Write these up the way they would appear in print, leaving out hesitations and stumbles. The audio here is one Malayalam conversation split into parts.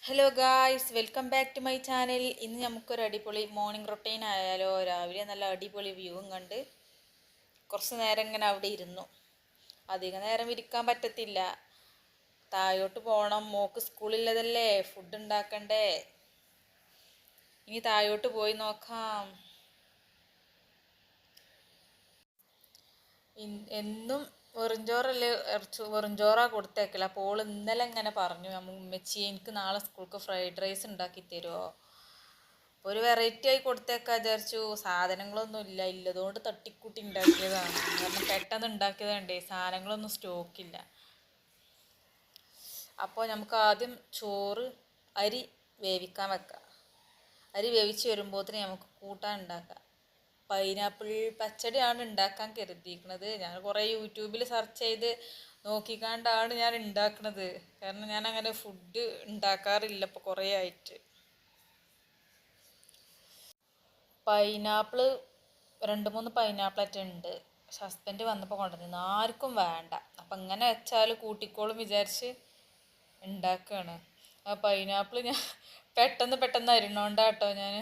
Hello guys, welcome back to my channel. ഇന്ന് നമുക്കൊരു അടിപൊളി മോർണിംഗ് റൊട്ടീൻ ആയാലോ. രാവിലെ നല്ല അടിപൊളി വ്യൂവും കണ്ട് കുറച്ച് നേരം ഇങ്ങനെ അവിടെ ഇരുന്നു. അധികം നേരം ഇരിക്കാൻ പറ്റത്തില്ല, താഴോട്ട് പോകണം. മോക്ക് സ്കൂളില്ലതല്ലേ, ഫുഡ് ഉണ്ടാക്കണ്ടേ. ഇനി താഴോട്ട് പോയി നോക്കാം. എന്നും വെറുംചോറല്ലേ, വെറുംചോറാ കൊടുത്തേക്കില്ല. അപ്പോൾ ഇന്നലെ ഇങ്ങനെ പറഞ്ഞു, ഉമ്മച്ചി എനിക്ക് നാളെ സ്കൂൾക്ക് ഫ്രൈഡ് റൈസ് ഉണ്ടാക്കി തരുമോ. ഒരു വെറൈറ്റി ആയി കൊടുത്തേക്കാ വിചാരിച്ചു. സാധനങ്ങളൊന്നും ഇല്ലതുകൊണ്ട് തട്ടിക്കൂട്ടി ഉണ്ടാക്കിയതാണ്. കാരണം പെട്ടെന്ന് ഉണ്ടാക്കിയതുകൊണ്ടേ സാധനങ്ങളൊന്നും സ്റ്റോക്കില്ല. അപ്പോൾ നമുക്ക് ആദ്യം അരി വേവിക്കാൻ വെക്കാം. അരി വേവിച്ച് വരുമ്പോഴത്തേന് നമുക്ക് കൂട്ടാൻ ഉണ്ടാക്കാം. പൈനാപ്പിൾ പച്ചടിയാണ് ഉണ്ടാക്കാൻ കരുതിയിരിക്കുന്നത്. ഞാൻ കുറേ യൂട്യൂബിൽ സെർച്ച് ചെയ്ത് നോക്കിക്കാണ്ടാണ് ഞാൻ ഉണ്ടാക്കുന്നത്. കാരണം ഞാൻ അങ്ങനെ ഫുഡ് ഉണ്ടാക്കാറില്ല ഇപ്പോൾ കുറേ ആയിട്ട്. പൈനാപ്പിൾ 2-3 പൈനാപ്പിളൊക്കെ ഉണ്ട്. ഹസ്ബൻഡ് വന്നപ്പോൾ കൊണ്ടുവന്നു. ആർക്കും വേണ്ട, അപ്പം ഇങ്ങനെ വെച്ചാൽ കൂട്ടിക്കോളും വിചാരിച്ച് ഉണ്ടാക്കുകയാണ്. ആ പൈനാപ്പിൾ ഞാൻ പെട്ടെന്ന് അരിയണോണ്ടാട്ടോ. ഞാൻ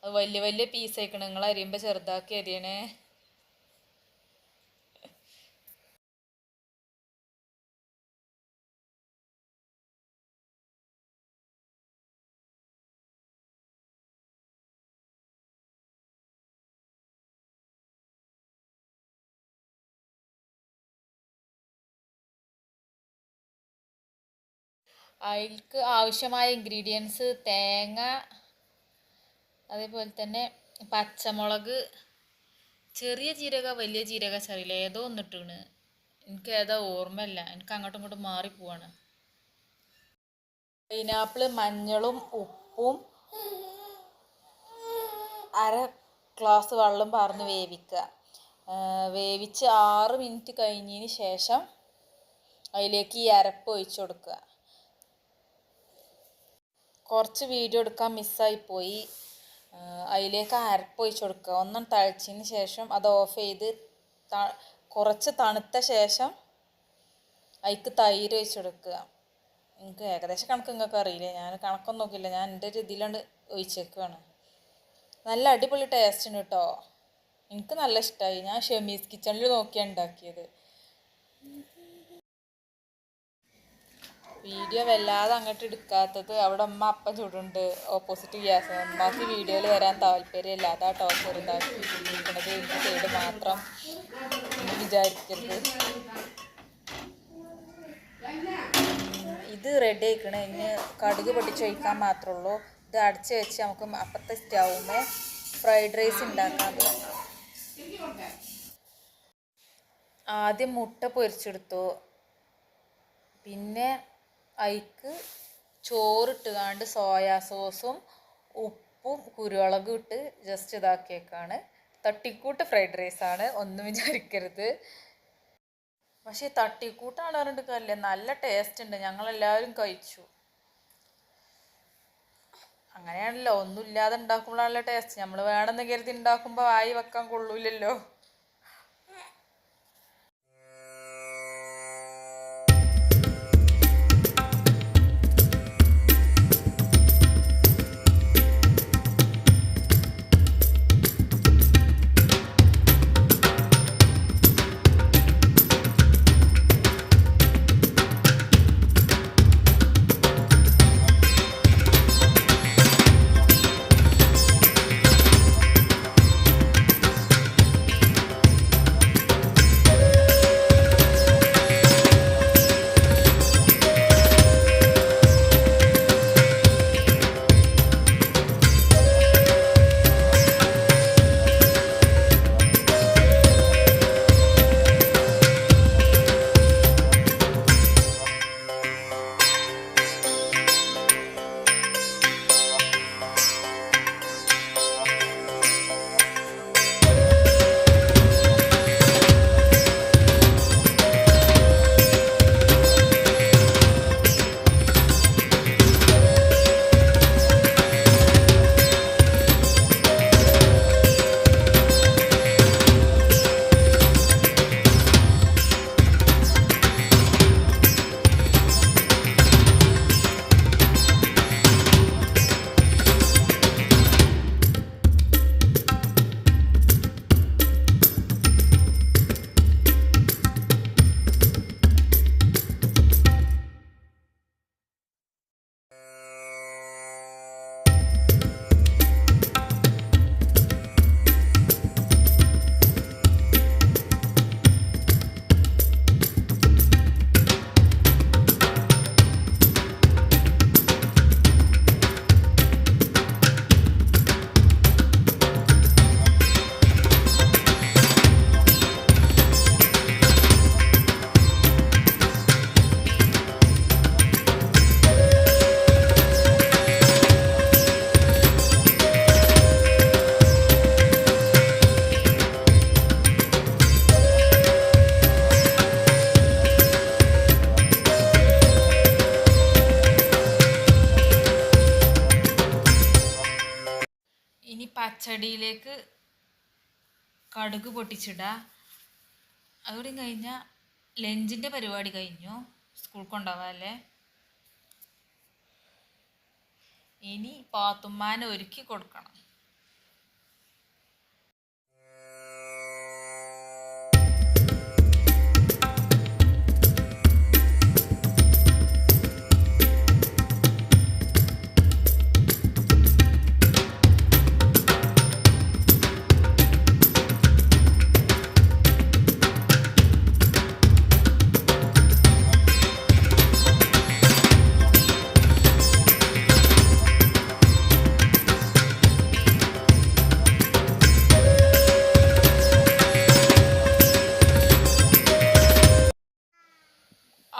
അത് വലിയ വലിയ പീസ് ആയിക്കണം. നിങ്ങൾ അരിയുമ്പോൾ ചെറുതാക്കി അരിയണേ. അതിൽക്ക് ആവശ്യമായ ഇൻഗ്രീഡിയൻസ് തേങ്ങ, അതേപോലെ തന്നെ പച്ചമുളക്, ചെറിയ ജീരക വലിയ ജീരക ചറിയില്ല, ഏതോ ഒന്നിട്ടാണ്. എനിക്ക് ഏതാ ഓർമ്മയില്ല, എനിക്ക് അങ്ങോട്ടും ഇങ്ങോട്ടും മാറിപ്പോവാണ്. പൈനാപ്പിൾ മഞ്ഞളും ഉപ്പും അര ഗ്ലാസ് വെള്ളം പാർന്ന് വേവിക്കുക. വേവിച്ച് 6 മിനിറ്റ് കഴിഞ്ഞതിന് ശേഷം അതിലേക്ക് ഈ അരപ്പ് ഒഴിച്ചു കൊടുക്കുക. കുറച്ച് വീഡിയോ എടുക്കാൻ മിസ്സായിപ്പോയി. അതിലേക്ക് അരപ്പ് ഒഴിച്ച് കൊടുക്കുക. ഒന്നും തളിച്ചതിന് ശേഷം അത് ഓഫ് ചെയ്ത് കുറച്ച് തണുത്ത ശേഷം അതിക്ക് തൈര് ഒഴിച്ച് കൊടുക്കുക. എനിക്ക് ഏകദേശം കണക്ക് നിങ്ങൾക്ക് അറിയില്ലേ, ഞാൻ കണക്കൊന്നും നോക്കില്ല, ഞാൻ എൻ്റെ ഒരു ഇതിലാണ്ട് ഒഴിച്ചേക്കുകയാണ്. നല്ല അടിപൊളി ടേസ്റ്റ് ഉണ്ട് കേട്ടോ. എനിക്ക് നല്ല ഇഷ്ടമായി. ഞാൻ ഷെമീസ് കിച്ചണിൽ നോക്കിയാണ് ഉണ്ടാക്കിയത്. വീഡിയോ വല്ലാതെ അങ്ങോട്ട് എടുക്കാത്തത് അവിടെ അമ്മ അപ്പം ചൂടുണ്ട് ഓപ്പോസിറ്റ് ഗ്യാസ്. അമ്മക്ക് വീഡിയോയിൽ വരാൻ താല്പര്യമില്ല, അതാട്ടോ ചെറുതാക്കി ഇരിക്കുന്നത്. എനിക്ക് സൈഡ് മാത്രം എന്ന് വിചാരിക്കരുത്. ഇത് റെഡി ആയിക്കണേ. ഇനി കടുക് പൊട്ടിച്ചൊഴിക്കാൻ മാത്രമേ ഉള്ളൂ. ഇത് അടച്ച് വെച്ച് നമുക്ക് അപ്പത്തെ സ്റ്റൗമേ ഫ്രൈഡ് റൈസ് ഉണ്ടാക്കാൻ തുടങ്ങാം. ആദ്യം മുട്ട പൊരിച്ചെടുത്തു. പിന്നെ അതിക്ക് ചോറിട്ടുകാണ്ട് സോയാ സോസും ഉപ്പും കുരുമുളകും ഇട്ട് ജസ്റ്റ് ഇതാക്കിയേക്കാണ്. തട്ടിക്കൂട്ട് ഫ്രൈഡ് റൈസാണ്, ഒന്നും വിചാരിക്കരുത്. പക്ഷേ തട്ടിക്കൂട്ടാണ് പറഞ്ഞിട്ട് കാര്യമില്ല, നല്ല ടേസ്റ്റ് ഉണ്ട്. ഞങ്ങളെല്ലാവരും കഴിച്ചു. അങ്ങനെയാണല്ലോ, ഒന്നും ഇല്ലാതെ ഉണ്ടാക്കുമ്പോഴാണല്ലോ ടേസ്റ്റ്. നമ്മൾ വേണമെന്ന് കരുതി ഉണ്ടാക്കുമ്പോൾ വായി വെക്കാൻ കൊള്ളൂലല്ലോ. ഇനി പച്ചടിയിലേക്ക് കടുക് പൊട്ടിച്ചിടുക. അതുകൂടി കഴിഞ്ഞാൽ ലഞ്ചിൻ്റെ പരിപാടി കഴിഞ്ഞു. സ്കൂൾ കൊണ്ടുപോകാല്ലേ. ഇനി പാത്തുമ്മാനെ ഒരുക്കി കൊടുക്കണം.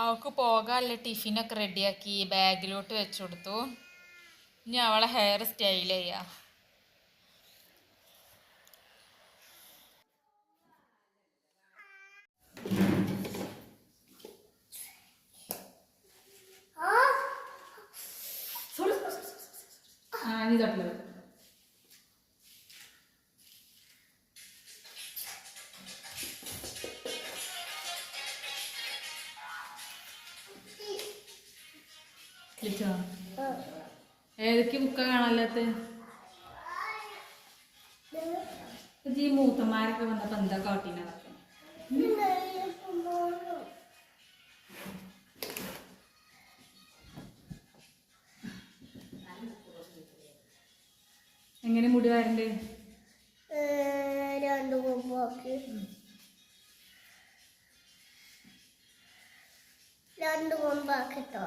അവൾക്ക് പോകാനുള്ള ടിഫിനൊക്കെ റെഡിയാക്കി ബാഗിലോട്ട് വെച്ചു കൊടുത്തു. ഇനി അവളെ ഹെയർ സ്റ്റൈൽ ചെയ്യാം. ഏതൊക്കെ ബുക്കാ കാണാല്ലാത്ത? ഈ മൂത്തന്മാരൊക്കെ വന്നപ്പോ എന്താ കാട്ടീനതൊക്കെ? എങ്ങനെ മുടി വരണ്ടേ? രണ്ട് കൊമ്പാക്കിട്ടോ.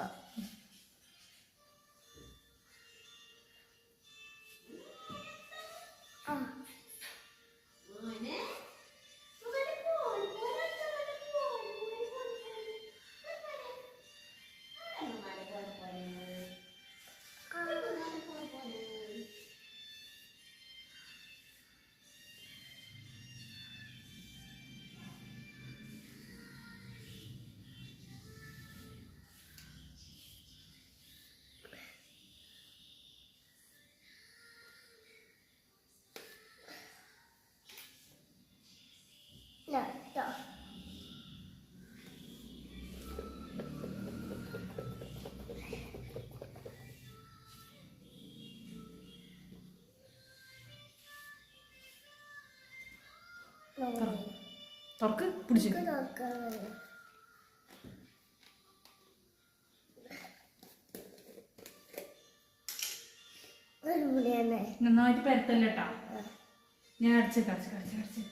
തുറക്ക് പിടിച്ചു. നന്നായിട്ട് പരത്തല്ല കേട്ടോ. ഞാൻ അടിച്ച് കടിച്ച് കടിച്ച് കടിച്ച്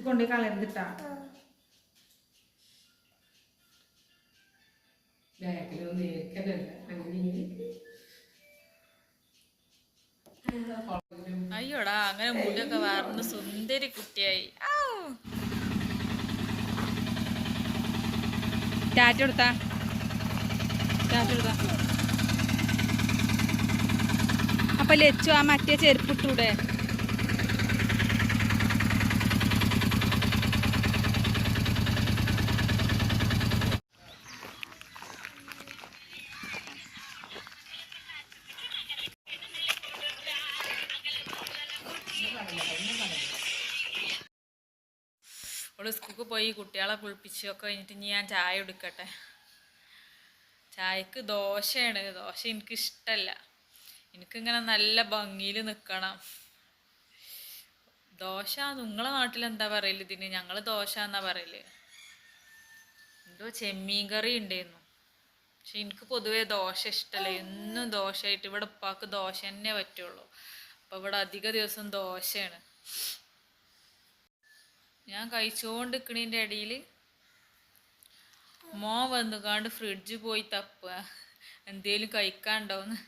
കൊണ്ട് കളരുതിട്ടാ. അയ്യോടാ, അങ്ങനെ മുടിയൊക്കെ വാർന്ന് സുന്ദരി കുട്ടിയായി. ടാറ്റ കൊടുത്താ. അപ്പം ലച്ചു ആ മറ്റേ ചെരുപ്പിട്ടൂടെ? അവള് സ്കൂൾക്ക് പോയി കുട്ടികളെ കുളിപ്പിച്ചൊക്കെ കഴിഞ്ഞിട്ട് ഇനി ഞാൻ ചായ എടുക്കട്ടെ. ചായക്ക് ദോശയാണ്. ദോശ എനിക്കിഷ്ടമല്ല. എനിക്കിങ്ങനെ നല്ല ഭംഗിയിൽ നിൽക്കണം. ദോശ നിങ്ങളെ നാട്ടിലെന്താ പറയല് ഇതിന്? ഞങ്ങൾ ദോശ എന്നാ പറയല്. എന്തോ ചെമ്മീൻ കറി ഉണ്ടായിരുന്നു. പക്ഷെ എനിക്ക് പൊതുവേ ദോശ ഇഷ്ടമല്ല. എന്നും ദോശയായിട്ട് ഇവിടെ ഉപ്പാക്ക് ദോശ തന്നെ പറ്റുള്ളൂ. അപ്പം ഇവിടെ അധിക ദിവസം ദോശയാണ്. ഞാൻ കഴിച്ചുകൊണ്ടിരിക്കണതിൻ്റെ ഇടയിൽ മോൻ വന്നുകാണ്ട് ഫ്രിഡ്ജ് പോയി തപ്പുക എന്തേലും കഴിക്കാണ്ടാവുന്ന്.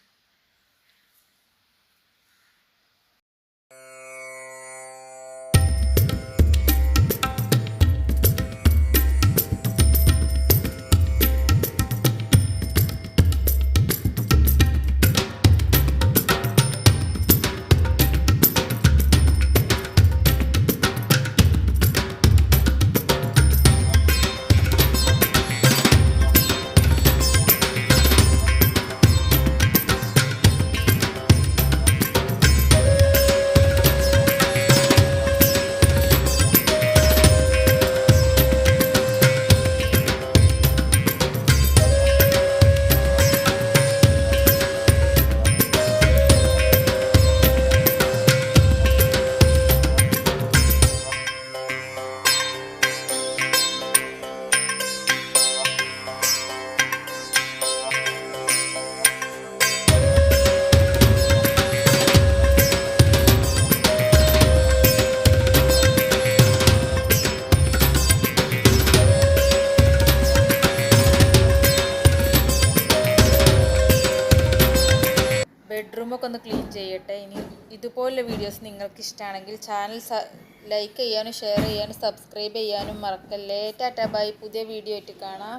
ബെഡ്റൂമൊക്കെ ഒന്ന് ക്ലീൻ ചെയ്യട്ടെ. ഇനി ഇതുപോലുള്ള വീഡിയോസ് നിങ്ങൾക്ക് ഇഷ്ടമാണെങ്കിൽ ചാനൽ ലൈക്ക് ചെയ്യാനും ഷെയർ ചെയ്യാനും സബ്സ്ക്രൈബ് ചെയ്യാനും മറക്കല്ലേ. Tata bye. പുതിയ വീഡിയോ ആയിട്ട് കാണാം.